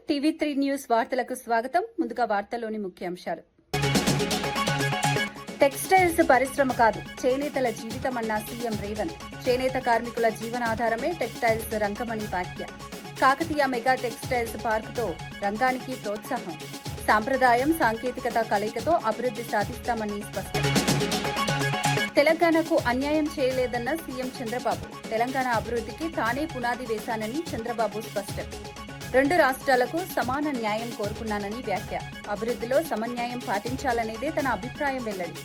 టీవీ3 news వార్తలకు స్వాగతం. ముందుగా వార్తల్లోని ముఖ్యాంశాలు. టెక్స్టైల్స్ పరిశ్రమ కాదు, చేనేతల జీవితమన్న సీఎం రేవంత్. చేనేత కార్మికుల జీవనాధారమే టెక్స్టైల్స్ రంగమని వ్యాఖ్య. కాకతీయ మెగా టెక్స్టైల్స్ పార్కుతో రంగానికి ప్రోత్సాహం. సాంప్రదాయం సాంకేతికత కలయికతో అభివృద్ధి సాధిస్తామని స్పష్టం. తెలంగాణకు అన్యాయం చేయలేదన్న సీఎం చంద్రబాబు. తెలంగాణ అభివృద్ధికి తానే పునాది వేశానని చంద్రబాబు స్పష్టం. రెండు రాష్ట్రాలకు సమాన న్యాయం కోరుకున్నానని వ్యాఖ్య. అభివృద్ధిలో సమన్యాయం పాటించాలనేదే తన అభిప్రాయం వెల్లడి.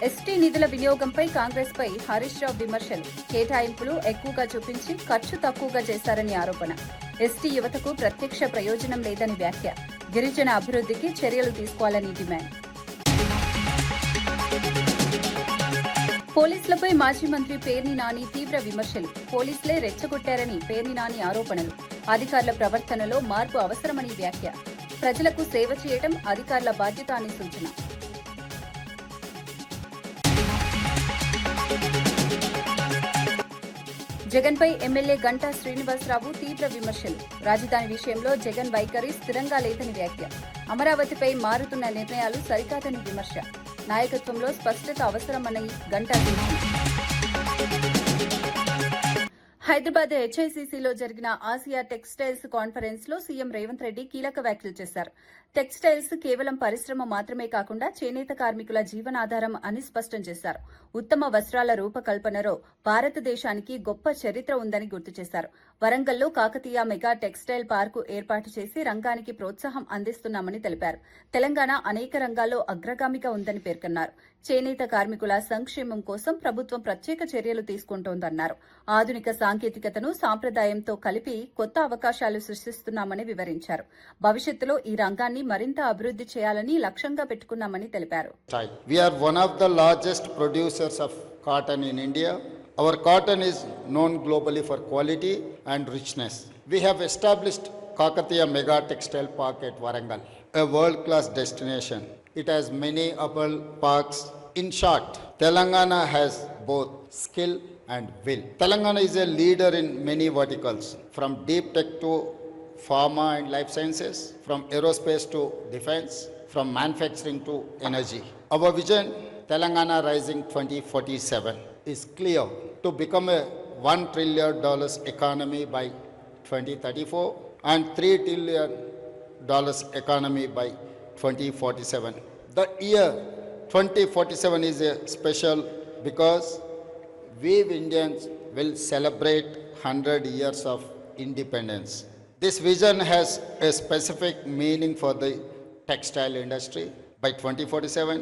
ఎస్టీ నిధుల వినియోగంపై కాంగ్రెస్ పై హరీష్ రావు విమర్శలు. కేటాయింపులు ఎక్కువగా చూపించి ఖర్చు తక్కువగా చేశారని ఆరోపణ. ఎస్టీ యువతకు ప్రత్యక్ష ప్రయోజనం లేదని వ్యాఖ్య. గిరిజన అభివృద్ధికి చర్యలు తీసుకోవాలని డిమాండ్. పోలీసులపై మాజీ మంత్రి పేర్ని నాని తీవ్ర విమర్శలు. పోలీసులే రెచ్చగొట్టారని పేర్ని నాని ఆరోపణలు. అధికారుల ప్రవర్తనలో మార్పు అవసరమని వ్యాఖ్య. ప్రజలకు సేవ చేయడం అధికారుల బాధ్యత అని సూచన. జగన్పై ఎమ్మెల్యే గంటా శ్రీనివాసరావు తీవ్ర విమర్శలు. రాజధాని విషయంలో జగన్ వైఖరి స్థిరంగా లేదని వ్యాఖ్య. అమరావతిపై మారుతున్న నిర్ణయాలు సరికాదని విమర్శ. నాయకత్వంలో స్పష్టత అవసరమని గంటా సూచన. హైదరాబాద్ హెచ్ఐసిసిలో జరిగిన ఆసియా టెక్స్టైల్స్ కాన్ఫరెన్స్ లో సీఎం రేవంత్ రెడ్డి కీలక వ్యాఖ్యలు చేశారు. టెక్స్టైల్స్ కేవలం పరిశ్రమ మాత్రమే కాకుండా చేనేత కార్మికుల జీవనాధారం అని స్పష్టం చేశారు. ఉత్తమ వస్త్రాల రూపకల్పనలో భారతదేశానికి గొప్ప చరిత్ర ఉందని గుర్తు చేశారు. వరంగల్లో కాకతీయ మెగా టెక్స్టైల్ పార్కు ఏర్పాటు చేసి రంగానికి ప్రోత్సాహం అందిస్తున్నామని తెలిపారు. తెలంగాణ అనేక రంగాల్లో అగ్రగామిగా ఉందని పేర్కొన్నారు. చేనేత కార్మికుల సంక్షేమం కోసం ప్రభుత్వం ప్రత్యేక చర్యలు తీసుకుంటోందన్నారు. ఆధునిక సాంకేతికతను సాంప్రదాయంతో కలిపి కొత్త అవకాశాలు సృష్టిస్తున్నామని వివరించారు. భవిష్యత్తులో ఈ రంగాన్ని మరింత అభివృద్ధి చేయాలని లక్ష్యంగా పెట్టుకున్నామని తెలిపారు. We are one of the largest producers of cotton in India. Our cotton is known globally for quality and richness. We have established Kakatiya Mega Textile Park at Warangal, a world-class destination. It has many apparel parks. In short, Telangana has both skill and will. Telangana is a leader in many verticals, from deep tech to pharma and life sciences, from aerospace to defense, from manufacturing to energy. Our vision, Telangana Rising 2047, is clear: to become a $1 trillion economy by 2034 and $3 trillion economy by 2047. The year 2047 is special because we Indians will celebrate 100 years of independence. This vision has a specific meaning for the textile industry. By 2047,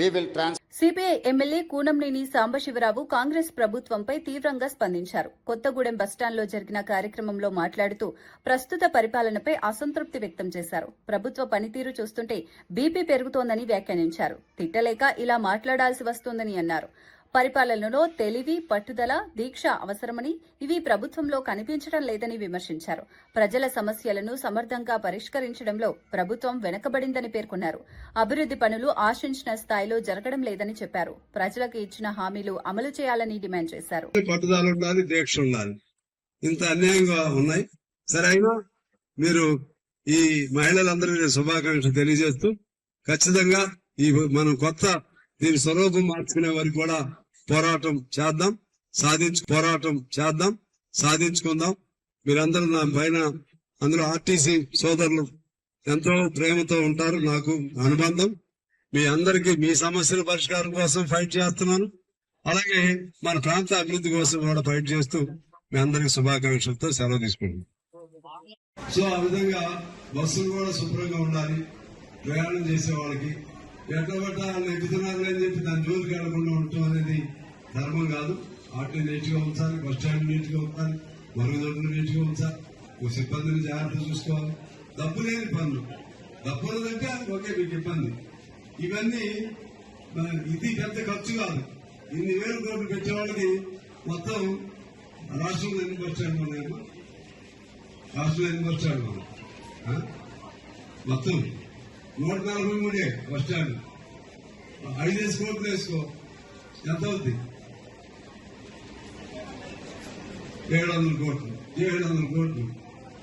we will CPI MLA Kunamneni Sambasivarao Congress ప్రభుత్వంపై తీవ్రంగా స్పందించారు. కొత్తగూడెం బస్టాండ్లో జరిగిన కార్యక్రమంలో మాట్లాడుతూ ప్రస్తుత పరిపాలనపై అసంతృప్తి వ్యక్తం చేశారు. ప్రభుత్వ పనితీరు చూస్తుంటే బీపీ పెరుగుతోందని వ్యాఖ్యానించారు. తిట్టలేక ఇలా మాట్లాడాల్సి వస్తోందని అన్నారు. పరిపాలనలో తెలివి, పట్టుదల, దీక్ష అవసరమని, ఇవి ప్రభుత్వంలో కనిపించడం లేదని విమర్శించారు. ప్రజల సమస్యలను సమర్థంగా పరిష్కరించడంలో ప్రభుత్వం వెనకబడిందని పేర్కొన్నారు. అభివృద్ది పనులు ఆశించిన స్థాయిలో జరగడం లేదని చెప్పారు. ప్రజలకు ఇచ్చిన హామీలు అమలు చేయాలని డిమాండ్ చేశారు. ఇంత అన్యాయంగా ఉన్నాయి. సరే, అయినా మీరు ఈ మహిళలందరికీ శుభాకాంక్షలు తెలియజేస్తూ ఖచ్చితంగా ఈ మనం కొత్త దీని స్వరూపం మార్చుకునే వరకు కూడా పోరాటం చేద్దాం, సాధించుకుందాం. మీరందరూ నా పైన, అందులో ఆర్టీసీ సోదరులు ఎంతో ప్రేమతో ఉంటారు. నాకు అనుబంధం. మీ అందరికీ మీ సమస్యల పరిష్కారం కోసం ఫైట్ చేస్తున్నాను. అలాగే మన ప్రాంత అభివృద్ధి కోసం కూడా ఫైట్ చేస్తూ మీ అందరికి శుభాకాంక్షలతో సెలవు తీసుకుంటాం. సో ఆ విధంగా బస్సులు కూడా శుభ్రంగా ఉండాలి. ప్రయాణం చేసే వాళ్ళకి ఎట్లా పట్ట వాళ్ళు ఎక్కుతున్నారు అని చెప్పి దాని జోలికి వెళ్లకుండా ఉండటం అనేది ధర్మం కాదు. ఆటో నీట్ గా ఉంచాలి, బస్ స్టాండ్ నీట్ గా ఉంచాలి, మరుగుదొడ్లు నీట్ గా ఉంచాలి, సిబ్బందిని జాగ్రత్త చూసుకోవాలి. డబ్బు లేని పనులు, డబ్బులదంటే ఓకే మీకు ఇబ్బంది. ఇవన్నీ ఇది పెద్ద ఖర్చు కాదు. ఇన్ని వేల కోట్లు పెట్టే వాళ్ళకి మొత్తం రాష్ట్రంలో ఎన్ని బస్ స్టాండ్లు ఉన్నాయమ్మా? రాష్ట్రంలో ఎన్ని బస్ స్టాండ్లు ఉన్నాయి? మొత్తం 143 బస్ స్టాండ్. 5 కోట్లు వేసుకో, ఎంత అవుద్ది? 700 కోట్లు 700 కోట్లు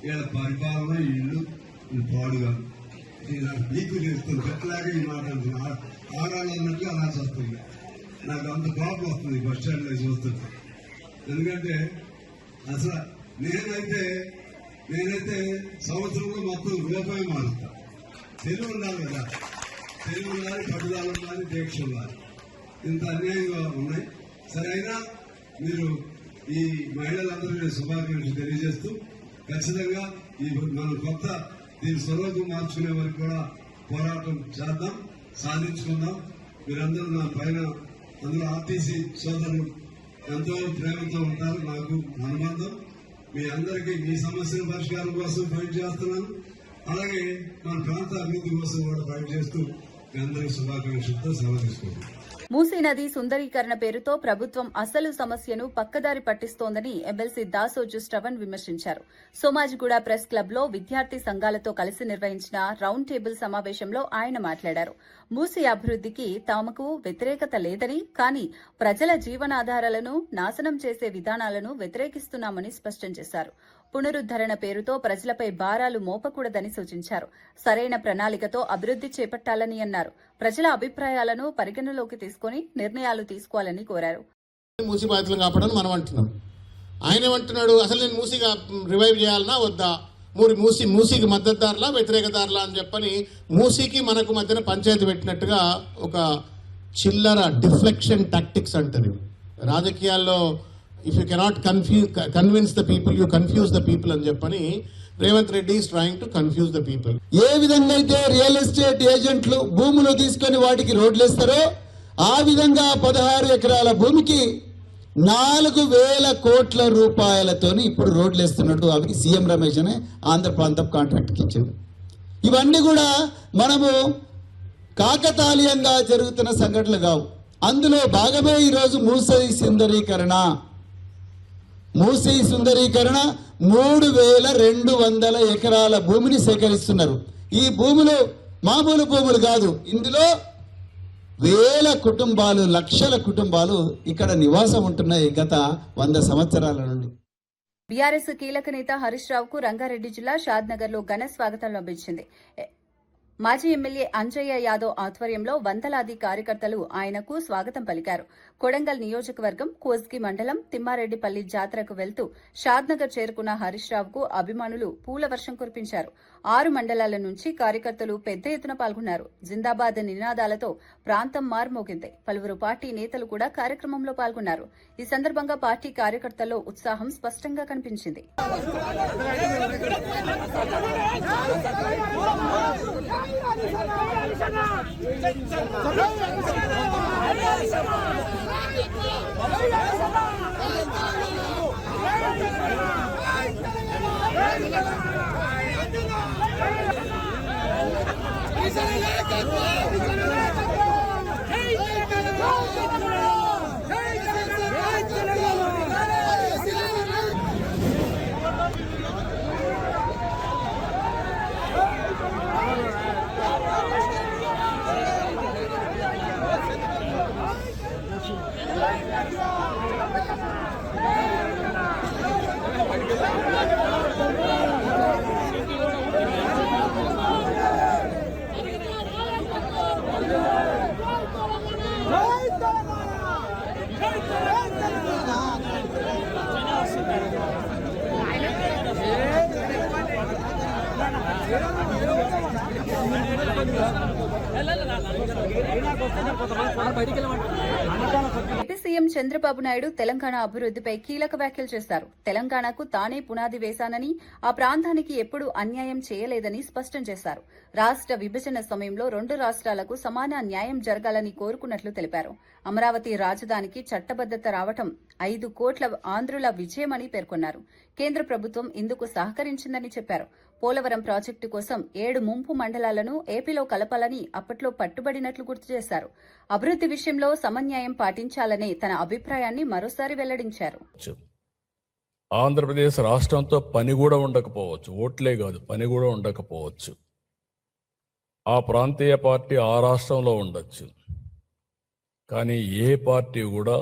వీళ్ళ పరిపాలన ఇల్లు పాడుగా నీకు తెలుస్తుంది ఎట్లాగే ఈ మాట అంటున్నా ఆడాలన్నట్టు అలా వస్తుంది. నాకు అంత కోపం వస్తుంది బస్ స్టాండ్ లో చూస్తుంటే. ఎందుకంటే అసలు నేనైతే సంవత్సరంలో మొత్తం రూపాయి మారుతా. తెలివి ఉండాలి కదా, తెలివి ఉండాలి, పట్టుదల ఉండాలి, దీక్ష ఉండాలి. ఇంత అన్యాయంగా ఉన్నాయి. సరైనా మీరు ఈ మహిళలందరూ శుభాకాంక్షలు తెలియజేస్తూ ఖచ్చితంగా ఈ మన కొత్త దీని స్వరూపం మార్చుకునే వరకు కూడా పోరాటం చేద్దాం, సాధించుకుందాం. మీరందరూ నా పైన అందులో ఆర్టీసీ సోదరులు ఎంతో ప్రేమతో ఉంటారు. నాకు అనుబంధం. మీ అందరికీ మీ సమస్యల పరిష్కారం కోసం ఫైట్ చేస్తున్నాను. అలాగే మన ప్రాంత అభివృద్ధి కోసం కూడా ఫైట్ చేస్తూ మీ అందరికీ శుభాకాంక్షలతో సెలవు తీసుకుంటాం. మూసీ నది సుందరీకరణ పేరుతో ప్రభుత్వం అసలు సమస్యను పక్కదారి పట్టిస్తోందని ఎమ్మెల్సీ దాసోజు శ్రవణ్ విమర్శించారు. సోమాజిగూడ ప్రెస్ క్లబ్ లో విద్యార్థి సంఘాలతో కలిసి నిర్వహించిన రౌండ్ టేబుల్ సమావేశంలో ఆయన మాట్లాడారు. మూసీ అభివృద్దికి తమకు వ్యతిరేకత లేదని, కానీ ప్రజల జీవనాధారాలను నాశనం చేసే విధానాలను వ్యతిరేకిస్తున్నామని స్పష్టం చేశారు. పునరుద్దరణ పేరుతో ప్రజలపై భారాలు మోపకూడదని సూచించారు. సరైన ప్రణాళికతో అభివృద్ది చేపట్టాలని అన్నారు. ప్రజల అభిప్రాయాలను పరిగణలోకి తీసుకుని నిర్ణయాలు తీసుకోవాలని కోరారు. మూసీ బాధితులను కాపాడని మనం అంటున్నాం. ఆయన ఏమంటున్నాడు, అసలు నేను మూసీగా రివైవ్ చేయాలన్నా వద్దా, మూసీకి మద్దతుదారులా వ్యతిరేకదారులా అని చెప్పని మూసీకి మనకు మధ్యన పంచాయతీ పెట్టినట్టుగా ఒక చిల్లర డిఫ్లెక్షన్ టాక్టిక్స్ అంటారు రాజకీయాల్లో. If you cannot convince the people, you confuse the people అని చెప్పని Revanth Reddy is trying to confuse the people. ఏ విధంగా అయితే రియల్ ఎస్టేట్ ఏజెంట్లు భూములు తీసుకొని వాటికి రోడ్లు వేస్తారో ఆ విధంగా 16 ఎకరాల భూమికి 4,000 కోట్ల రూపాయలతోని ఇప్పుడు రోడ్లు వేస్తున్నట్టు అవి సీఎం రమేష్ అనే ఆంధ్ర ప్రాంతం కాంట్రాక్ట్కి ఇచ్చాడు. ఇవన్నీ కూడా మనము కాకతాళీయంగా జరుగుతున్న సంఘటనలు కావు. అందులో భాగమే ఈరోజు మూసీ సుందరీకరణ 3,200 ఎకరాల భూమిని సేకరిస్తున్నారు. ఈ భూములు మామూలు భూములు కాదు. ఇందులో వేల కుటుంబాలు, లక్షల కుటుంబాలు ఇక్కడ నివాసం ఉంటున్నాయి గత 100 సంవత్సరాల నుండి. బీఆర్ఎస్ కీలక నేత హరీష్ రావుకు రంగారెడ్డి జిల్లా షాద్నగర్ లో ఘన స్వాగతం లభించింది. మాజీ ఎమ్మెల్యే అంజయ్య యాదవ్ ఆధ్వర్యంలో వందలాది కార్యకర్తలు ఆయనకు స్వాగతం పలికారు. కొడంగల్ నియోజకవర్గం కోస్గి మండలం తిమ్మారెడ్డిపల్లి జాతరకు వెళ్తూ షాద్నగర్ చేరుకున్న హరీష్ రావుకు అభిమానులు పూల వర్షం కురిపించారు. 6 మండలాల నుంచి కార్యకర్తలు పెద్ద ఎత్తున పాల్గొన్నారు. జిందాబాద్ నినాదాలతో ప్రాంతం మార్మోగింది. పలువురు పార్టీ నేతలు కూడా కార్యక్రమంలో పాల్గొన్నారు. ఈ సందర్భంగా పార్టీ కార్యకర్తల్లో ఉత్సాహం స్పష్టంగా కనిపించింది. ఏపీ సీఎం చంద్రబాబు నాయుడు తెలంగాణ అభివృద్దిపై కీలక వ్యాఖ్యలు చేశారు. తెలంగాణకు తానే పునాది వేశానని, ఆ ప్రాంతానికి ఎప్పుడూ అన్యాయం చేయలేదని స్పష్టం చేశారు. రాష్ట్ర విభజన సమయంలో 2 రాష్ట్రాలకు సమాన న్యాయం జరగాలని కోరుకున్నట్లు తెలిపారు. అమరావతి రాజధానికి చట్టబద్దత రావటం 5 కోట్ల ఆంధ్రుల విజయమని పేర్కొన్నారు. కేంద్ర ప్రభుత్వం ఇందుకు సహకరించిందని చెప్పారు. పోలవరం ప్రాజెక్టు కోసం 7 ముంపు మండలాలను ఏపీలో కలపాలని అప్పట్లో పట్టుబడినట్లు గుర్తు చేశారు. అభివృద్ది విషయంలో సమన్యాయం పాటించాలనే తన అభిప్రాయాన్ని మరోసారి వెల్లడించారు. ఆంధ్రప్రదేశ్ రాష్ట్రంతో పని కూడా ఉండకపోవచ్చు, ఓట్లే కాదు పని కూడా ఉండకపోవచ్చు. ఆ ప్రాంతీయ పార్టీ ఆ రాష్ట్రంలో ఉండొచ్చు, కానీ ఏ పార్టీ కూడా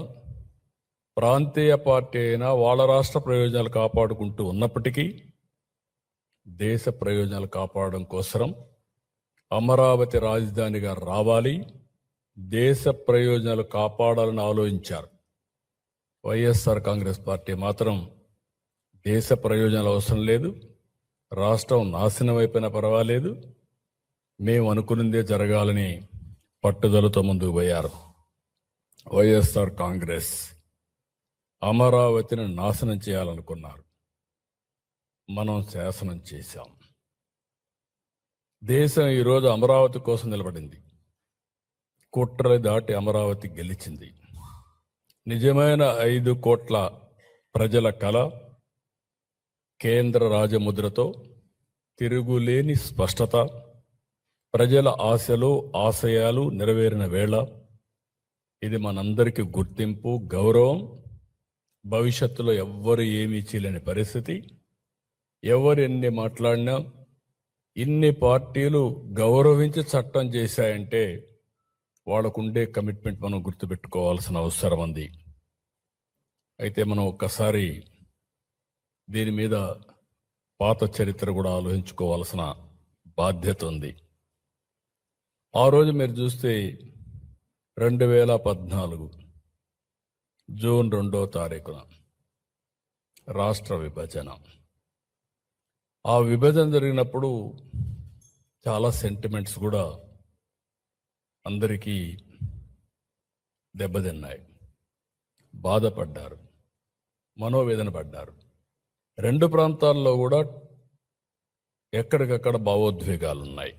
ప్రాంతీయ పార్టీ అయినా వాళ్ళ రాష్ట్ర ప్రయోజనాలు కాపాడుకుంటూ ఉన్నప్పటికీ దేశ ప్రయోజనాలు కాపాడడం కోసం అమరావతి రాజధానిగా రావాలి, దేశ ప్రయోజనాలు కాపాడాలని ఆలోచించారు. వైఎస్ఆర్ కాంగ్రెస్ పార్టీ మాత్రం దేశ ప్రయోజనాలు అవసరం లేదు, రాష్ట్రం నాశనం అయిపోయినా పర్వాలేదు, మేము అనుకున్నదే జరగాలని పట్టుదలతో ముందుకు పోయారు. వైఎస్ఆర్ కాంగ్రెస్ అమరావతిని నాశనం చేయాలనుకున్నారు, మనం శాసనం చేశాం. దేశం ఈరోజు అమరావతి కోసం నిలబడింది. కుట్రలు దాటి అమరావతి గెలిచింది. నిజమైన 5 కోట్ల ప్రజల కళ కేంద్ర రాజముద్రతో తిరుగులేని స్పష్టత, ప్రజల ఆశలు ఆశయాలు నెరవేరిన వేళ ఇది మనందరికీ గుర్తింపు, గౌరవం. భవిష్యత్తులో ఎవ్వరు ఏమీ చేయలేని పరిస్థితి. ఎవరు ఎన్ని మాట్లాడినా, ఇన్ని పార్టీలు గౌరవించి చట్టం చేశాయంటే వాళ్ళకుండే కమిట్మెంట్ మనం గుర్తుపెట్టుకోవాల్సిన అవసరం ఉంది. అయితే మనం ఒక్కసారి దీని మీద పాత చరిత్ర కూడా ఆలోచించుకోవాల్సిన బాధ్యత ఉంది. ఆ రోజు మీరు చూస్తే 2014 జూన్ 2వ తారీఖున రాష్ట్ర విభజన. ఆ విభజన జరిగినప్పుడు చాలా సెంటిమెంట్స్ కూడా అందరికీ దెబ్బతిన్నాయి, బాధపడ్డారు, మనోవేదన పడ్డారు. 2 ప్రాంతాల్లో కూడా ఎక్కడికక్కడ భావోద్వేగాలు ఉన్నాయి.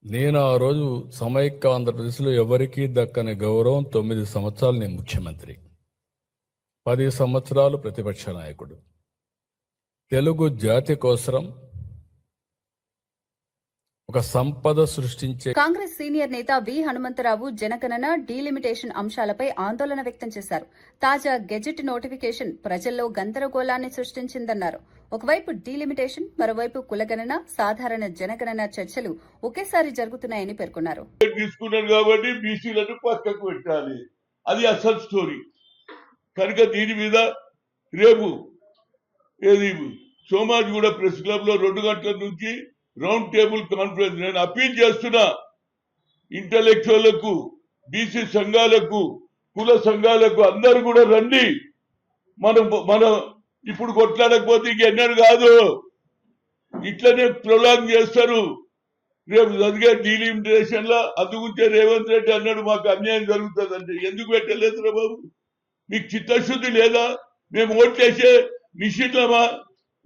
నేను ఆ రోజు సమైక్య ఆంధ్రప్రదేశ్లో ఎవరికీ దక్కని గౌరవం, 9 సంవత్సరాలు నేను ముఖ్యమంత్రి, 10 సంవత్సరాలు ప్రతిపక్ష నాయకుడు, తెలుగు జాతి కోసం ఒక సంపద సృష్టించే. కాంగ్రెస్ సీనియర్ నేత వి హనుమంతరావు జనగణన డీలిమిటేషన్ అంశాలపై ఆందోళన వ్యక్తం చేశారు. తాజా గెజెట్ నోటిఫికేషన్ ప్రజల్లో గందరగోళాన్ని సృష్టించిందన్నారు. ఒకవైపు డీలిమిటేషన్, మరోవైపు కులగణన, సాధారణ జనగణన చర్చలు ఒకేసారి జరుగుతున్నాయని పేర్కొన్నారు. తీసుకున్నారు కాబట్టి బీసీలను పక్కకు పెట్టాలి, అది అసలు స్టోరీ. కనుక దీని మీద రేపు సోమాజిగూడ ప్రెస్ క్లబ్ లో 2 గంటల నుంచి రౌండ్ టేబుల్ కాన్ఫరెన్స్. నేను అప్పీల్ చేస్తున్నా ఇంటలెక్చువల్లకు, బీసీ సంఘాలకు, కుల సంఘాలకు అందరూ కూడా రండి. మనం ఇప్పుడు కొట్లాడకపోతే ఇంకెన్నడూ కాదు, ఇట్లనే ప్రొలాంగ్ చేస్తారు. రేపు జరిగే డీలిమిటేషన్ లో అందుకుంటే రేవంత్ రెడ్డి అన్నాడు మాకు అన్యాయం జరుగుతుంది అంటే ఎందుకు పెట్టలేదు రా బాబు? మీకు చిత్తశుద్ధి లేదా? మేము ఓట్లేసే నిషిద్ధమా?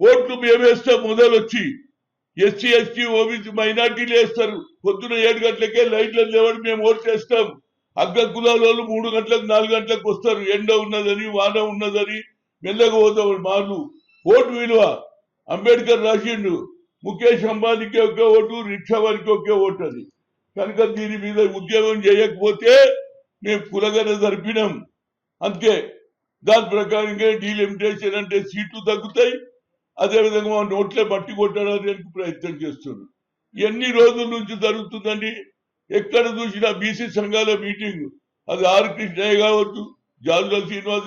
ఓట్లు మేమేస్తాం మొదలొచ్చి. ఎస్సీ ఎస్టీ ఓబీసీ మైనార్టీలు వేస్తారు. పొద్దున 7 గంటలకే లైట్లను లేవని మేము ఓట్లు వేస్తాం. అగ్ర కులాల వాళ్ళు 3 గంటలకు 4 గంటలకు వస్తారు. ఎండ ఉన్నదని, వాన ఉన్నదని మెల్లగా పోతాం. మాలు ఓటు విలువ అంబేద్కర్ రాసిండు, ముఖేష్ అంబానీకి ఒకే ఓటు, రిక్షా వారికి ఒకే ఓటు అని. కనుక దీని మీద ఉద్యోగం చేయకపోతే మేము కులగన జరిపినాం. అందుకే దాని ప్రకారంగా డీలిమిటేషన్ అంటే సీట్లు తగ్గుతాయి, అదేవిధంగా నోట్లే మట్టి కొట్టడానికి ప్రయత్నం చేస్తున్నారు. ఎన్ని రోజుల నుంచి జరుగుతుందండి? ఎక్కడ చూసినా బీసీ సంఘాల మీటింగ్, అది ఆర్ కృష్ణయ్య కావచ్చు, జాజుల శ్రీనివాస్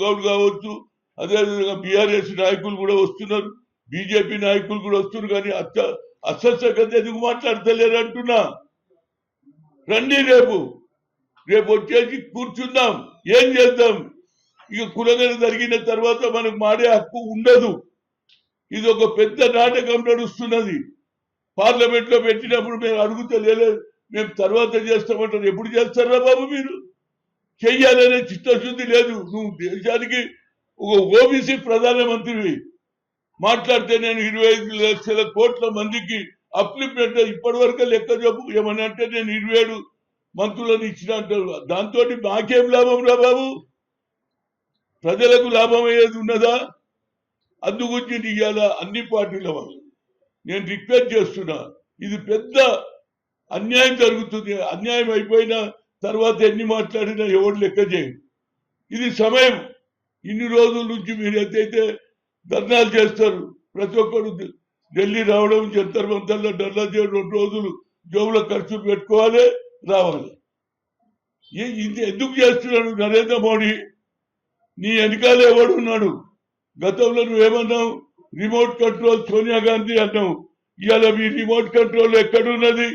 గౌడ్ కావచ్చు, అదేవిధంగా బీఆర్ఎస్ నాయకులు కూడా వస్తున్నారు, బీజేపీ నాయకులు కూడా వస్తున్నారు. కానీ అసలు ఎందుకు మాట్లాడతలేరు అంటున్నా. రండి, రేపు వచ్చేసి కూర్చుందాం, ఏం చేద్దాం. ఇక కులగన జరిగిన తర్వాత మనకు మాడే హక్కు ఉండదు. ఇది ఒక పెద్ద నాటకం నడుస్తున్నది. పార్లమెంట్ లో పెట్టినప్పుడు మేము అడుగుతలేదు, మేము తర్వాత చేస్తామంటారు. ఎప్పుడు చేస్తారా బాబు? మీరు చెయ్యాలనే చిత్తశుద్ధి లేదు. నువ్వు దేశానికి ఒక ఓబీసీ ప్రధానమంత్రివి మాట్లాడితే నేను 25 లక్షల కోట్ల మందికి అప్లిమెంట్ ఇప్పటి వరకు లెక్క చెప్పు. ఏమని అంటే నేను 27 మంత్రులను ఇచ్చిన అంటారు. దాంతో మాకేం లాభం రా బాబు? ప్రజలకు లాభం అయ్యేది ఉన్నదా? అందుగురించి ఇవాళ అన్ని పార్టీల వాళ్ళు నేను రిక్వెస్ట్ చేస్తున్నా, ఇది పెద్ద అన్యాయం జరుగుతుంది. అన్యాయం అయిపోయిన తర్వాత ఎన్ని మాట్లాడినా ఎవరు లెక్క చేయరు. ఇది సమయం. ఇన్ని రోజుల నుంచి మీరు ఎంతైతే ధర్నాలు చేస్తారు, ప్రతి ఒక్కరు ఢిల్లీ రావడం, జంతర్ మంతర్లో ధర్నా చేయడం, 2 రోజులు జోబుల ఖర్చులు పెట్టుకోవాలి, రావాలి. ఇది ఎందుకు చేస్తున్నాడు నరేంద్ర మోడీ? నీ వెనకాల ఎవడున్నాడు? గతంలో నువ్వేమన్నావు? రిమోట్ కంట్రోల్ సోనియా గాంధీ అన్నావు. ఇవాళ మీ రిమోట్ కంట్రోల్ ఎక్కడున్నది?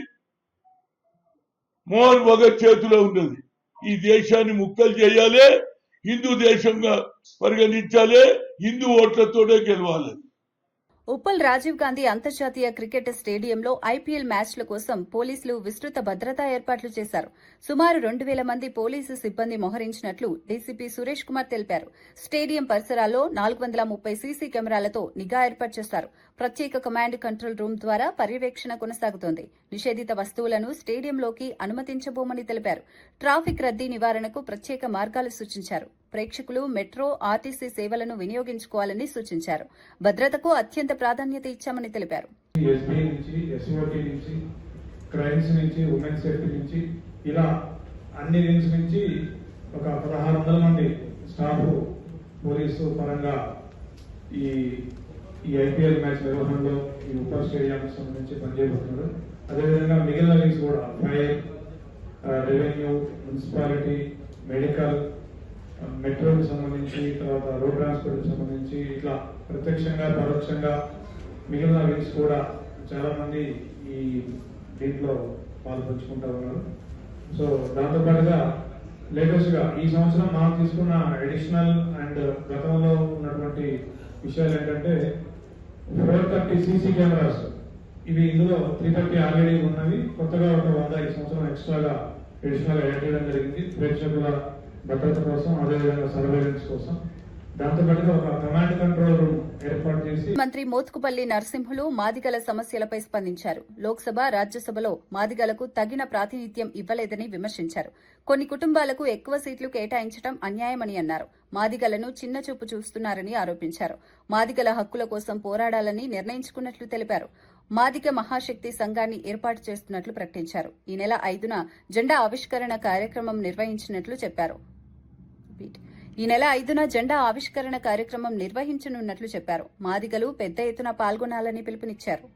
మోహన్ భగత్ చేతిలో ఉన్నది. ఈ దేశాన్ని ముక్కలు చేయాలి, హిందూ దేశంగా పరిగణించాలి, హిందూ ఓట్లతోనే గెలవాలి. ఉప్పల్ రాజీవ్ గాంధీ అంతర్జాతీయ క్రికెట్ స్టేడియంలో ఐపీఎల్ మ్యాచ్ల కోసం పోలీసులు విస్తృత భద్రతా ఏర్పాట్లు చేశారు. సుమారు 2,000 మంది పోలీసు సిబ్బంది మోహరించినట్లు డీసీపీ సురేష్ కుమార్ తెలిపారు. స్టేడియం పరిసరాల్లో 430 సీసీ కెమెరాలతో నిఘా ఏర్పాటు చేశారు. ప్రత్యేక కమాండ్ కంట్రోల్ రూమ్ ద్వారా పర్యవేక్షణ కొనసాగుతోంది. నిషేధిత వస్తువులను స్టేడియంలోకి అనుమతించబోమని తెలిపారు. ట్రాఫిక్ రద్దీ నివారణకు ప్రత్యేక మార్గాలు సూచించారు. ప్రేక్షకులు మెట్రో, ఆర్టీసీ సేవలను వినియోగించుకోవాలని సూచించారు. భద్రతకు అత్యంత ప్రాధాన్యత ఇచ్చామని తెలిపారు. ఎస్బీ నుంచి, ఎస్ఓటీ నుంచి, క్రైమ్స్ నుంచి, ఉమెన్ సేఫ్టీ నుంచి, ఇలా అన్ని వింగ్స్ నుంచి ఒక 1600 మంది స్టాఫ్ పోలీసు పరంగా ఈ ఐపీఎల్ మ్యాచ్ నిర్వహణలో ఈ ఉప్పల్ స్టేడియం సంబంధించి పనిచేయబోతున్నారు. అదేవిధంగా మిగిలిన వింగ్స్ కూడా ఫైర్, రెవెన్యూ, మున్సిపాలిటీ, మెడికల్, మెట్రోకి సంబంధించి, తర్వాత రోడ్ ట్రాన్స్పోర్ట్కి సంబంధించి ఇట్లా ప్రత్యక్షంగా పరోక్షంగా మిగిలిన వింగ్స్ కూడా చాలా మంది ఈ దీంట్లో పాల్పంచుకుంటా ఉన్నారు. సో దాంతోపాటుగా లేటెస్ట్ గా ఈ సంవత్సరం మనం తీసుకున్న అడిషనల్ అండ్ గతంలో ఉన్నటువంటి విషయాలు ఏంటంటే 430 సీసీ కెమెరాస్, ఇవి ఇందులో 330 ఆల్రెడీ ఉన్నవి, కొత్తగా ఒక 100 ఈ సంవత్సరం ఎక్స్ట్రాగా అడిషనల్ యాడ్ చేయడం జరిగింది ప్రేక్షకుల భద్రత కోసం, అదేవిధంగా సర్వేలెన్స్ కోసం. దాంతోపాటుగా ఒక కమాండ్ కంట్రోల్ రూమ్ ఏర్పాటు చేసి మంత్రి మోత్కుపల్లి నరసింహులు మాదిగల సమస్యలపై స్పందించారు. లోక్సభ, రాజ్యసభలో మాదిగలకు తగిన ప్రాతినిధ్యం ఇవ్వలేదని విమర్శించారు. కొన్ని కుటుంబాలకు ఎక్కువ సీట్లు కేటాయించడం అన్యాయమని అన్నారు. మాదిగలను చిన్నచూపు చూస్తున్నారని ఆరోపించారు. మాదిగల హక్కుల కోసం పోరాడాలని నిర్ణయించుకున్నట్లు తెలిపారు. మాదిగ మహాశక్తి సంఘాన్ని ఏర్పాటు చేస్తున్నట్లు ప్రకటించారు. ఈ నెల 5న జెండా ఆవిష్కరణ కార్యక్రమం నిర్వహించినట్లు చెప్పారు. నిర్వహించనున్నట్లు చెప్పారు. మాదిగలు పెద్ద ఎత్తున పాల్గొనాలని పిలుపునిచ్చారు.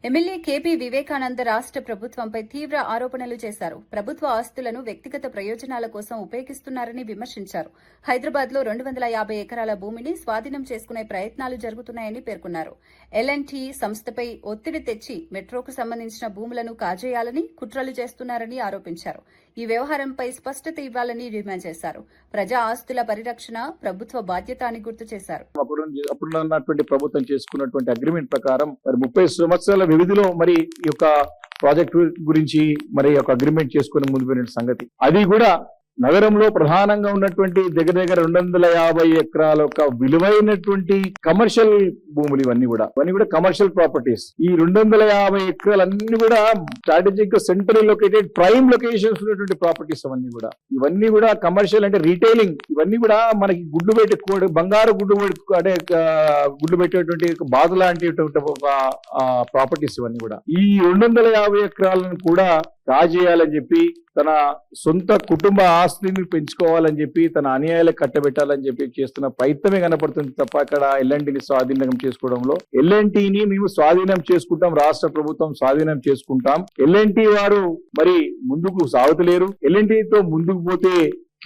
ఎమ్మెల్యే కేపీ వివేకానంద రాష్ట్ర ప్రభుత్వంపై తీవ్ర ఆరోపణలు చేశారు. ప్రభుత్వ ఆస్తులను వ్యక్తిగత ప్రయోజనాల కోసం ఉపయోగిస్తున్నారని విమర్శించారు. హైదరాబాద్లో 250 ఎకరాల భూమిని స్వాధీనం చేసుకునే ప్రయత్నాలు జరుగుతున్నాయని పేర్కొన్నారు. ఎల్ఎన్టీ సంస్థపై ఒత్తిడి తెచ్చి మెట్రోకు సంబంధించిన భూములను కాజేయాలని కుట్రలు చేస్తున్నారని ఆరోపించారు. ఈ వ్యవహారంపై స్పష్టత ఇవ్వాలని డిమాండ్ చేశారు. ప్రజా ఆస్తుల పరిరక్షణ ప్రభుత్వ బాధ్యత అని గుర్తు చేశారు. అప్పుడున్నటువంటి ప్రభుత్వం చేసుకున్నటువంటి అగ్రిమెంట్ ప్రకారం మరి 30 సంవత్సరాల వ్యవధిలో మరి ఈ యొక్క ప్రాజెక్టు గురించి మరి ఒక అగ్రిమెంట్ చేసుకుని ముందు పోయిన సంగతి, అది కూడా నగరంలో ప్రధానంగా ఉన్నటువంటి దగ్గర 250 ఎకరాల యొక్క విలువైనటువంటి కమర్షియల్ భూములు ఇవన్నీ కూడా కమర్షియల్ ప్రాపర్టీస్. ఈ 250 ఎకరాలన్నీ కూడా స్ట్రాటజిక్ గా సెంట్రల్ లొకేటెడ్ ప్రైమ్ లొకేషన్స్ ఉన్నటువంటి ప్రాపర్టీస్ ఇవన్నీ కూడా కమర్షియల్ అంటే రీటైలింగ్, ఇవన్నీ కూడా మనకి గుడ్లు పెట్టే బంగారు గుడ్లు పెట్టేటువంటి బాధ లాంటి ప్రాపర్టీస్ ఇవన్నీ కూడా. ఈ 250 ఎకరాలను కూడా కాజేయాలని చెప్పి, తన సొంత కుటుంబ ఆస్తిని పెంచుకోవాలని చెప్పి, తన అన్యాయాలకు కట్టబెట్టాలని చెప్పి చేస్తున్న ప్రయత్నమే కనపడుతుంది తప్ప అక్కడ ఎల్ఎన్టీని స్వాధీనం చేసుకోవడంలో, ఎల్ఎన్టీని మేము స్వాధీనం చేసుకుంటాం, రాష్ట్ర ప్రభుత్వం స్వాధీనం చేసుకుంటాం, ఎల్ఎన్టీ వారు మరి ముందుకు సాగుతలేరు, ఎల్ఎన్టీతో ముందుకు పోతే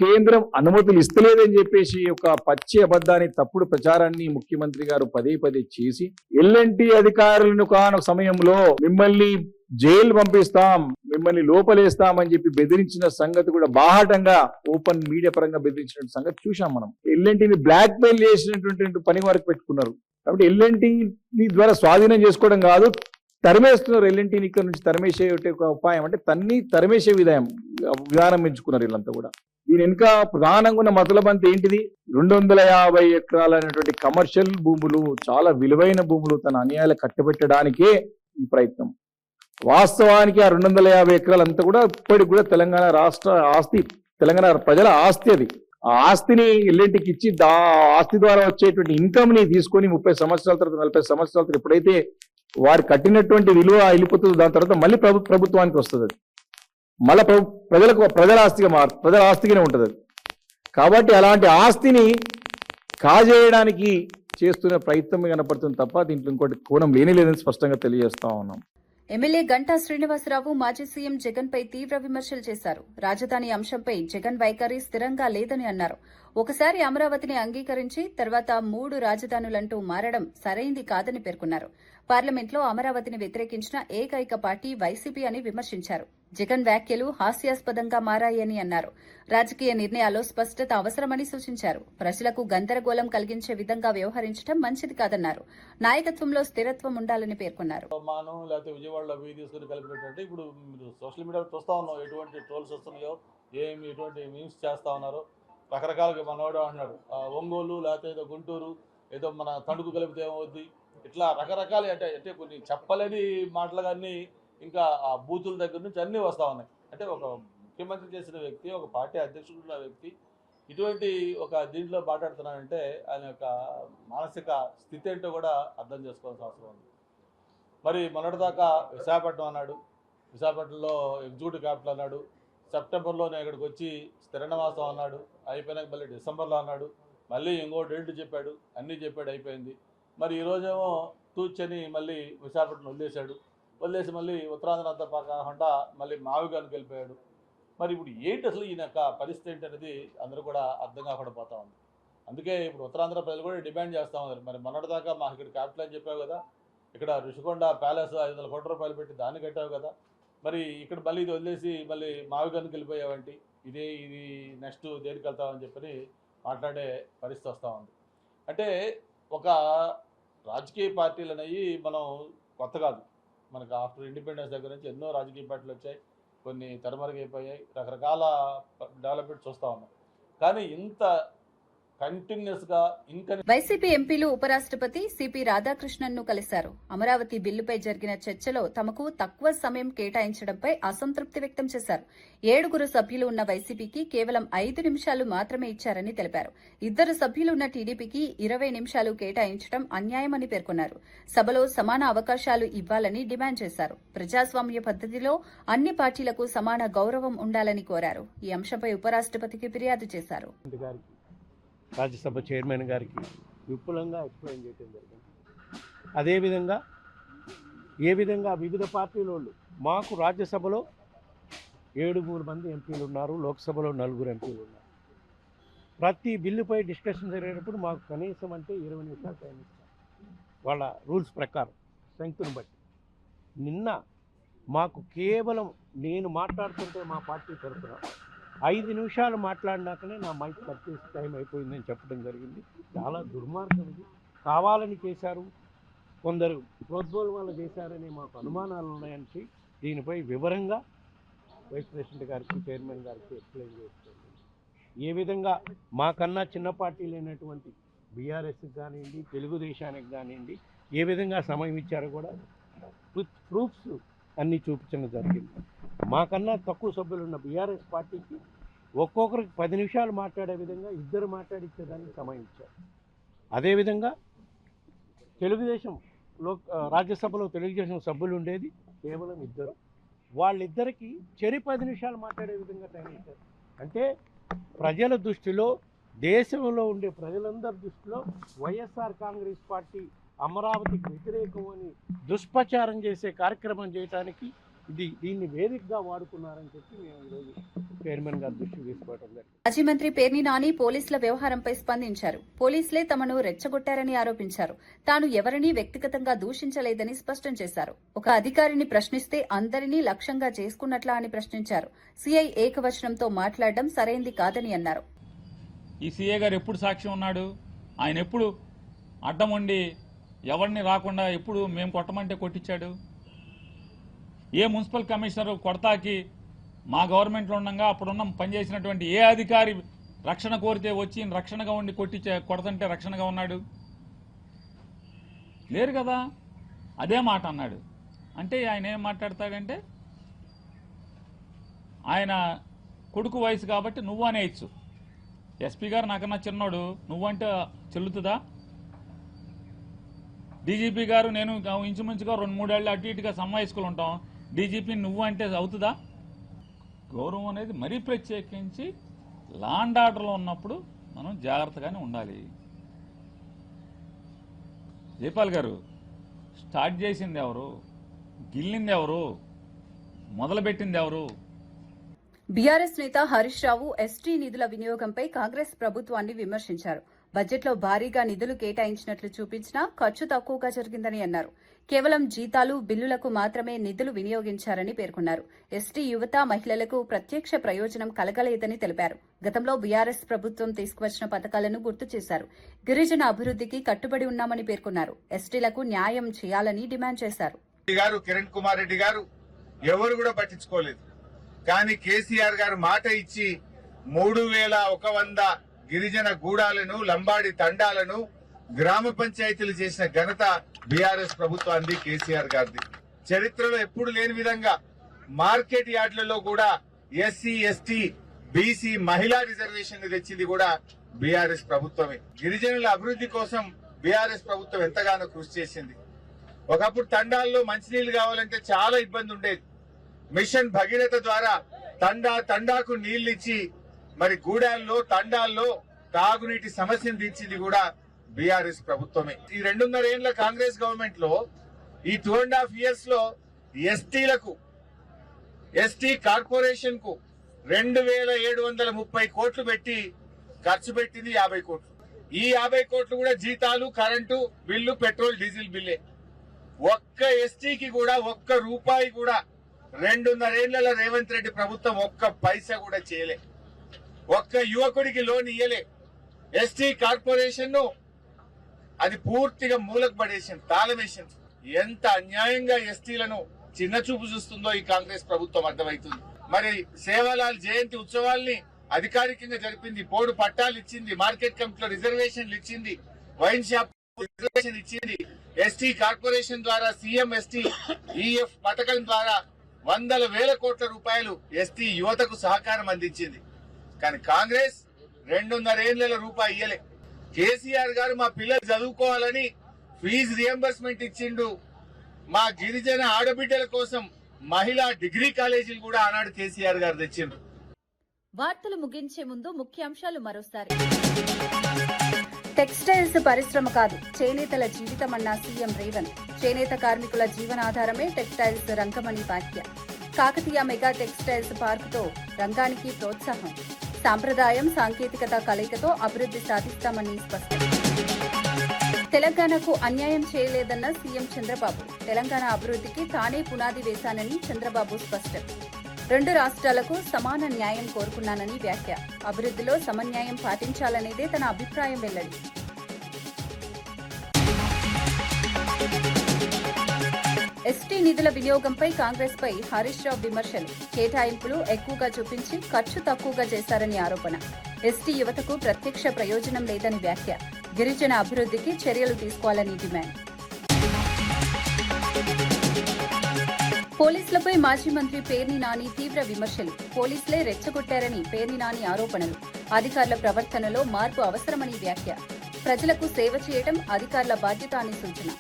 కేంద్రం అనుమతులు ఇస్తలేదని చెప్పేసి ఒక పచ్చి అబద్ధాన్ని, తప్పుడు ప్రచారాన్ని ముఖ్యమంత్రి గారు పదే చేసి ఎల్ఎన్టీ అధికారులను కాని సమయంలో మిమ్మల్ని జైలు పంపిస్తాం, మిమ్మల్ని లోపలేస్తామని చెప్పి బెదిరించిన సంగతి కూడా బాహాటంగా ఓపెన్ మీడియా పరంగా బెదిరించిన సంగతి చూసాం మనం. ఎల్ఎన్టీని బ్లాక్ మెయిల్ చేసినటువంటి పని వరకు పెట్టుకున్నారు. కాబట్టి ఎల్ఎన్టీని ద్వారా స్వాధీనం చేసుకోవడం కాదు, తరిమేస్తున్నారు. ఎల్ఎన్టీని ఇక్కడ నుంచి తరిమేసే ఒక ఉపాయం అంటే తరిమేసే విధానం ఎంచుకున్నారు వీళ్ళంతా కూడా. దీని ఇంకా ప్రధానంగా ఉన్న మతలబంతి ఏంటిది? 250 ఎకరాలు అనేటువంటి కమర్షియల్ భూములు, చాలా విలువైన భూములు తన అన్యాయాలు కట్టబెట్టడానికే ఈ ప్రయత్నం. వాస్తవానికి ఆ 250 ఎకరాలంతా కూడా ఇప్పటికి కూడా తెలంగాణ రాష్ట్ర ఆస్తి, తెలంగాణ ప్రజల ఆస్తి. అది ఆ ఆస్తిని ఎల్ఎన్టీకి ఇచ్చి ఆస్తి ద్వారా వచ్చేటువంటి ఇన్కమ్ ని తీసుకొని 30 సంవత్సరాల తర్వాత 40 సంవత్సరాల తర్వాత ఎప్పుడైతే వారు కట్టినటువంటి విలువ వెళ్ళిపోతుందో దాని తర్వాత మళ్ళీ ప్రభుత్వానికి వస్తుంది. అది మళ్ళీ ప్రజల ఆస్తిగానే ఉంటుంది అది. కాబట్టి అలాంటి ఆస్తిని కాజేయడానికి చేస్తున్న ప్రయత్నం కనపడుతుంది తప్ప దీంట్లో ఇంకోటి కోణం లేదని స్పష్టంగా తెలియజేస్తా ఉన్నాం. ఎమ్మెల్యే గంటా శ్రీనివాసరావు మాజీ సీఎం జగన్పై తీవ్ర విమర్శలు చేశారు. రాజధాని అంశంపై జగన్ వైఖరి స్థిరంగా లేదని అన్నారు. ఒకసారి అమరావతిని అంగీకరించి తర్వాత 3 రాజధానులంటూ మారడం సరైంది కాదని పేర్కొన్నారు. పార్లమెంట్లో అమరావతిని వ్యతిరేకించిన ఏకైక పార్టీ వైసీపీ అని విమర్శించారు. జగన్ వ్యాఖ్యలు హాస్యాస్పదంగా మారాయని అన్నారు. రాజకీయ నిర్ణయాల్లో స్పష్టత అవసరమని సూచించారు. ప్రజలకు గందరగోళం కలిగించే విధంగా వ్యవహరించడం మంచిది కాదన్నారు. నాయకత్వంలో స్థిరత్వం ఉండాలని పేర్కొన్నారు. లేకపోతే విజయవాడలో అవి తీసుకుని కలిపినట్టు ఇప్పుడు మీరు సోషల్ మీడియాలో చూస్తా ఉన్నాం, ఎటువంటి ట్రోల్స్ వస్తున్నాయో, ఎటువంటి మీమ్స్ చేస్తా ఉన్నారో. రకరకాలుగా మనవాడు అంటున్నాడు ఒంగోలు లేకపోతే ఏదో గుంటూరు, ఏదో మన తణుకు కలిపితే ఏమవుద్ది, ఇట్లా రకరకాల అంటే కొన్ని చెప్పలేని మాటలు కానీ ఇంకా ఆ బూతుల దగ్గర నుంచి అన్నీ వస్తూ ఉన్నాయి. అంటే ఒక ముఖ్యమంత్రి చేసిన వ్యక్తి, ఒక పార్టీ అధ్యక్షుడు ఉన్న వ్యక్తి ఇటువంటి ఒక దీంట్లో మాట్లాడుతున్నాడంటే ఆయన యొక్క మానసిక స్థితి ఏంటో కూడా అర్థం చేసుకోవాల్సిన అవసరం ఉంది. మరి మొన్నటిదాకా విశాఖపట్నం అన్నాడు, విశాఖపట్నంలో ఎగ్జిక్యూటివ్ క్యాపిటల్ అన్నాడు, సెప్టెంబర్లోనే ఇక్కడికి వచ్చి స్థిర నివాసం అన్నాడు, అయిపోయినాక మళ్ళీ డిసెంబర్లో అన్నాడు, మళ్ళీ ఇంకో డేట్ చెప్పాడు, అన్నీ చెప్పాడు, అయిపోయింది. మరి ఈరోజేమో తూచని మళ్ళీ విశాఖపట్నం వదిలేసి మళ్ళీ ఉత్తరాంధ్ర అంతా కాకుండా మళ్ళీ మావిగానికి వెళ్ళిపోయాడు. మరి ఇప్పుడు ఏంటి అసలు ఈయన యొక్క పరిస్థితి ఏంటి అనేది అందరూ కూడా అర్థం కాకుండా పోతా ఉంది. అందుకే ఇప్పుడు ఉత్తరాంధ్ర ప్రజలు కూడా డిమాండ్ చేస్తూ ఉన్నారు. మరి మొన్నటిదాకా మాకు ఇక్కడ క్యాపిటల్ అని చెప్పావు కదా, ఇక్కడ ఋషికొండ ప్యాలెస్ 500 కోట్ల రూపాయలు పెట్టి దాన్ని కట్టావు కదా, మరి ఇక్కడ మళ్ళీ ఇది వదిలేసి మళ్ళీ మావిగానికి వెళ్ళిపోయావంటి, ఇది నెక్స్ట్ దేనికి వెళ్తామని చెప్పని మాట్లాడే పరిస్థితి వస్తూ ఉంది. అంటే ఒక రాజకీయ పార్టీలు అనేవి మనం కొత్త కాదు, మనకు ఆఫ్టర్ ఇండిపెండెన్స్ దగ్గర నుంచి ఎన్నో రాజకీయ పార్టీలు వచ్చాయి, కొన్ని తెరమరుగైపోయాయి, రకరకాల డెవలప్మెంట్ చూస్తూ ఉన్నాం. కానీ ఇంత కంటిన్యూస్గా ఇంకా వైసీపీ ఎంపీలు ఉపరాష్ట్రపతి సిపి రాధాకృష్ణన్ను కలిశారు. అమరావతి బిల్లుపై జరిగిన చర్చలో తమకు తక్కువ సమయం కేటాయించడంపై అసంతృప్తి వ్యక్తం చేశారు. 7 సభ్యులు ఉన్న వైసీపీకి కేవలం 5 నిమిషాలు మాత్రమే ఇచ్చారని తెలిపారు. 2 సభ్యులు ఉన్న టీడీపీకి 20 నిమిషాలు కేటాయించడం అన్యాయమని పేర్కొన్నారు. సభలో సమాన అవకాశాలు ఇవ్వాలని డిమాండ్ చేశారు. ప్రజాస్వామ్య పద్దతిలో అన్ని పార్టీలకు సమాన గౌరవం ఉండాలని కోరారు. ఈ అంశంపై ఉపరాష్ట్రపతికి ఫిర్యాదు చేశారు. రాజ్యసభ చైర్మన్ గారికి విపులంగా ఎక్స్ప్లెయిన్ చేయడం జరిగింది. అదేవిధంగా ఏ విధంగా వివిధ పార్టీల వాళ్ళు, మాకు రాజ్యసభలో 7 మంది ఎంపీలు ఉన్నారు, లోక్సభలో 4 ఎంపీలు ఉన్నారు. ప్రతి బిల్లుపై డిస్కషన్ జరిగేటప్పుడు మాకు కనీసం అంటే 20 నిమిషాలు టైం ఇస్తారు వాళ్ళ రూల్స్ ప్రకారం, స్ట్రెంగ్త్ను బట్టి. నిన్న మాకు కేవలం నేను మాట్లాడుతుంటే మా పార్టీ తరఫున 5 నిమిషాలు మాట్లాడినాకనే నా మైక్ కట్ చేసి టైం అయిపోయిందని చెప్పడం జరిగింది. చాలా దుర్మార్గం ఇది. కావాలని చేశారు, కొందరు ప్రోద్బలం వల్ల చేశారని మాకు అనుమానాలు ఉన్నాయని దీనిపై వివరంగా వైస్ ప్రెసిడెంట్ గారికి, చైర్మన్ గారికి ఎక్స్ప్లెయిన్ చేస్తుంది. ఏ విధంగా మాకన్నా చిన్న పార్టీలు అయినటువంటి బీఆర్ఎస్కి కానివ్వండి, తెలుగుదేశానికి కానివ్వండి ఏ విధంగా సమయం ఇచ్చారో కూడా ప్రూఫ్స్ అన్నీ చూపించడం జరిగింది. మాకన్నా తక్కువ సభ్యులు ఉన్న బీఆర్ఎస్ పార్టీకి ఒక్కొక్కరికి 10 నిమిషాలు మాట్లాడే విధంగా 2 మాట్లాడించేదానికి సమయం ఇచ్చారు. అదేవిధంగా రాజ్యసభలో తెలుగుదేశం సభ్యులు ఉండేది కేవలం 2. వాళ్ళిద్దరికీ 10 నిమిషాలు మాట్లాడే విధంగా టైం ఇచ్చారు. అంటే ప్రజల దృష్టిలో, దేశంలో ఉండే ప్రజలందరి దృష్టిలో వైఎస్ఆర్ కాంగ్రెస్ పార్టీ అమరావతికి వ్యతిరేకం అని దుష్ప్రచారం చేసే కార్యక్రమం చేయడానికి దీన్ని వేదికగా వాడుకున్నారని చెప్పి మేము ఈరోజు చైర్మన్ గారి దృష్టికి తీసుకోవడం జరిగింది. మాజీ మంత్రి పేర్ని నాని పోలీసుల వ్యవహారంపై స్పందించారు. పోలీసులే తమను రెచ్చగొట్టారని ఆరోపించారు. తాను ఎవరినీ వ్యక్తిగతంగా దూషించలేదని స్పష్టం చేశారు. ఒక అధికారిని ప్రశ్నిస్తే అందరినీ లక్ష్యంగా చేసుకున్నట్లా అని ప్రశ్నించారు. సీఐ ఏకవచనంతో మాట్లాడడం సరైంది కాదని అన్నారు. ఈ సీఏ గారు ఎప్పుడు సాక్ష్యం ఉన్నాడు? ఆయన ఎప్పుడు అడ్డం ఉండి ఎవరిని రాకుండా ఎప్పుడు మేము కొట్టమంటే కొట్టించాడు? ఏ మున్సిపల్ కమిషనర్ కొడతాకి మా గవర్నమెంట్లో ఉండగా అప్పుడున్న పనిచేసినటువంటి ఏ అధికారి రక్షణ కోరితే వచ్చి రక్షణగా ఉండి కొడతంటే రక్షణగా ఉన్నాడు? లేరు కదా. అదే మాట అన్నాడు అంటే ఆయన ఏం మాట్లాడతాడంటే ఆయన కొడుకు వయసు కాబట్టి నువ్వు అనేయచ్చు. ఎస్పీ గారు నాకన్నా చిన్నోడు, నువ్వంటే చెల్లుతుందా? డీజీపీ గారు నేను ఇంచుమించుగా 2-3 ఏళ్ళు అటు ఇటుగా సమ్మాయిస్కులు ఉంటాం. డీజీపీ నువ్వు అంటే అవుతుందా? గౌరవం అనేది మరీ ప్రత్యేకించి లాండ్ ఆర్డర్లో ఉన్నప్పుడు మనం జాగ్రత్తగానే ఉండాలి. జైపాల్ గారు స్టార్ట్ చేసింది ఎవరు? గిల్లింది ఎవరు? మొదలుపెట్టింది ఎవరు? బీఆర్ఎస్ నేత హరీష్ రావు ఎస్టీ నిధుల వినియోగంపై కాంగ్రెస్ ప్రభుత్వాన్ని విమర్శించారు. బడ్జెట్లో భారీగా నిధులు కేటాయించినట్లు చూపించినా ఖర్చు తక్కువగా జరిగిందని అన్నారు. కేవలం జీతాలు, బిల్లులకు మాత్రమే నిధులు వినియోగించారని పేర్కొన్నారు. ఎస్టీ యువత, మహిళలకు ప్రత్యక్ష ప్రయోజనం కలగలేదని తెలిపారు. గతంలో బీఆర్ఎస్ ప్రభుత్వం తీసుకువచ్చిన పథకాలను గుర్తు చేశారు. గిరిజన అభివృద్ధికి కట్టుబడి ఉన్నామని పేర్కొన్నారు. ఎస్టీలకు న్యాయం చేయాలని డిమాండ్ చేశారు. కిరణ్ కుమార్ రెడ్డి గారు ఎవరు కూడా పట్టించుకోలేదు. కానీ కేసీఆర్ గారు మాట ఇచ్చి 3100 గిరిజన గూడాలను, లంబాడి తండాలను గ్రామ పంచాయతీలు చేసిన ఘనత బీఆర్ఎస్ ప్రభుత్వాన్ని, కేసీఆర్ గారిది. చరిత్రలో ఎప్పుడు లేని విధంగా మార్కెట్ యార్డులలో కూడా ఎస్సీ, ఎస్టీ, బీసీ మహిళా రిజర్వేషన్ తెచ్చింది కూడా బీఆర్ఎస్ ప్రభుత్వమే. గిరిజనుల అభివృద్ధి కోసం బీఆర్ఎస్ ప్రభుత్వం ఎంతగానో కృషి చేసింది. ఒకప్పుడు తండాల్లో మంచినీళ్లు కావాలంటే చాలా ఇబ్బంది ఉండేది. మిషన్ భగీరథ ద్వారా తండాకు నీళ్లు ఇచ్చి మరి గూడాల్లో, తండాల్లో తాగునీటి సమస్యను తీర్చింది కూడా బీఆర్ఎస్ ప్రభుత్వమే. ఈ 2.5 ఏళ్ల కాంగ్రెస్ గవర్నమెంట్ లో ఈ 2.5 years లో ఎస్టీ కార్పొరేషన్ కు 2730 కోట్లు పెట్టి ఖర్చు పెట్టింది 50 కోట్లు. ఈ 50 కోట్లు కూడా జీతాలు, కరెంటు బిల్లు, పెట్రోల్, డీజిల్ బిల్లే. ఒక్క ఎస్టీకి కూడా ఒక్క రూపాయి కూడా 2.5 ఏళ్ల రేవంత్ రెడ్డి ప్రభుత్వం ఒక్క పైసా కూడా చేయలే. ఒక్క యువకుడికి లోన్ ఇయ్యలే. ఎస్టీ కార్పొరేషన్ ను అది పూర్తిగా మూలకు పడేసింది, తాళమేసింది. ఎంత అన్యాయంగా ఎస్టీలను చిన్న చూపు చూస్తుందో ఈ కాంగ్రెస్ ప్రభుత్వం అర్థమవుతుంది. మరి సేవాలాల్ జయంతి ఉత్సవాల్ని అధికారికంగా జరిపింది, పోడు పట్టాలు ఇచ్చింది, మార్కెట్ కమిటీలో రిజర్వేషన్లు ఇచ్చింది, వైన్ షాప్ రిజర్వేషన్ ఇచ్చింది. ఎస్టీ కార్పొరేషన్ ద్వారా సీఎం ఎస్టీ ఈఎఫ్ పథకం ద్వారా 100,000 కోట్ల రూపాయలు ఎస్టీ యువతకు సహకారం అందించింది. కానీ కాంగ్రెస్ 2.5 ఏళ్ల రూపాయి ఇయ్యలే. కేసీఆర్ గారు మా పిల్లలు చదువుకోవాలని ఫీజు రియంబర్స్మెంట్ ఇచ్చిండు. మా గిరిజన ఆడబిడ్డల కోసం మహిళా డిగ్రీ కాలేజీలు కూడా ఆనాడు కేసీఆర్ గారు తెచ్చిండ్రు. వార్తలు ముగించే ముందు ముఖ్యాంశాలు మరోసారి. టెక్స్టైల్స్ పరిశ్రమ కాదు, చేనేతల జీవితమన్న సీఎం రేవంత్. చేనేత కార్మికుల జీవనాధారమే టెక్స్టైల్స్ రంగమని వ్యాఖ్య. కాకతీయ మెగా టెక్స్టైల్స్ పార్కుతో రంగానికి ప్రోత్సాహం. సాంప్రదాయం, సాంకేతికత కలయికతో అభివృద్ధి సాధిస్తామని స్పష్టం. తెలంగాణకు అన్యాయం చేయలేదన్న సీఎం చంద్రబాబు. తెలంగాణ అభివృద్ధికి తానే పునాది వేశానని చంద్రబాబు స్పష్టం. 2 రాష్ట్రాలకు సమాన న్యాయం కోరుకున్నానని వ్యాఖ్య. అభివృద్ధిలో సమన్యాయం పాటించాలనేదే తన అభిప్రాయం వెల్లడి. ఎస్టీ నిధుల వినియోగంపై కాంగ్రెస్ పై హరీష్ రావు విమర్శలు. కేటాయింపులు ఎక్కువగా చూపించి ఖర్చు తక్కువగా చేశారని ఆరోపణ. ఎస్టీ యువతకు ప్రత్యక్ష ప్రయోజనం లేదని వ్యాఖ్య. గిరిజన అభివృద్ధికి చర్యలు తీసుకోవాలని డిమాండ్. పోలీసులపై మాజీ మంత్రి పేర్ని నాని తీవ్ర విమర్శలు. పోలీసులే రెచ్చగొట్టారని పేర్ని నాని ఆరోపణలు. అధికారుల ప్రవర్తనలో మార్పు అవసరమని వ్యాఖ్య. ప్రజలకు సేవ చేయడం అధికారుల బాధ్యత అని సూచన.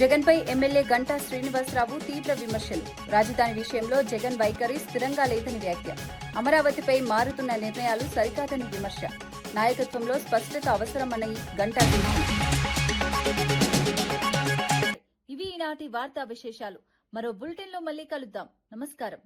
జగన్పై ఎమ్మెల్యే గంటా శ్రీనివాసరావు తీవ్ర విమర్శలు. రాజధాని విషయంలో జగన్ వైఖరి స్థిరంగా లేదని వ్యాఖ్య. అమరావతిపై మారుతున్న నిర్ణయాలు సరికాదని విమర్శ. నాయకత్వంలో స్పష్టత అవసరమని గంటా సూచన. ఇవి ఈనాటి వార్తా విశేషాలు. మరో బులెటిన్లో మళ్ళీ కలుద్దాం. నమస్కారం.